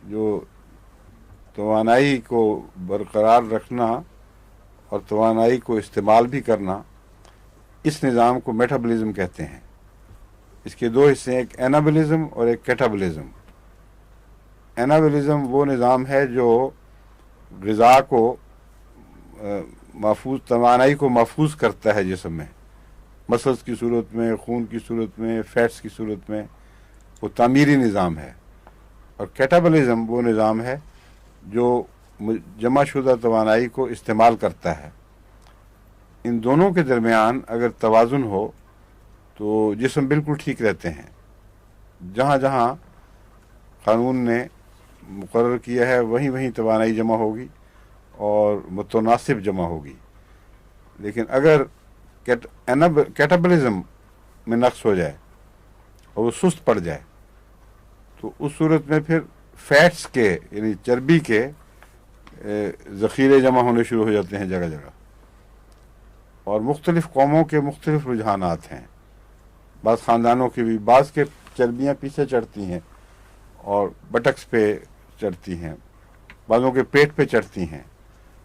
جو توانائی کو برقرار رکھنا اور توانائی کو استعمال بھی کرنا، اس نظام کو میٹابولزم کہتے ہیں۔ اس کے دو حصے ہیں، ایک اینابولزم اور ایک کیٹابولزم۔ اینابولزم وہ نظام ہے جو غذا کو محفوظ، توانائی کو محفوظ کرتا ہے جسم میں، مسلز کی صورت میں، خون کی صورت میں، فیٹس کی صورت میں، وہ تعمیری نظام ہے۔ اور کیٹابولزم وہ نظام ہے جو جمع شدہ توانائی کو استعمال کرتا ہے۔ ان دونوں کے درمیان اگر توازن ہو تو جسم بالکل ٹھیک رہتے ہیں۔ جہاں جہاں قانون نے مقرر کیا ہے وہیں وہیں توانائی جمع ہوگی اور متناسب جمع ہوگی۔ لیکن اگر کیٹابولزم میں نقص ہو جائے اور وہ سست پڑ جائے تو اس صورت میں پھر فیٹس کے یعنی چربی کے ذخیرے جمع ہونے شروع ہو جاتے ہیں جگہ جگہ، اور مختلف قوموں کے مختلف رجحانات ہیں۔ بعض خاندانوں کے بھی، بعض کے چربیاں پیچھے چڑھتی ہیں اور بٹکس پہ چڑھتی ہیں، بعضوں کے پیٹ پہ چڑھتی ہیں،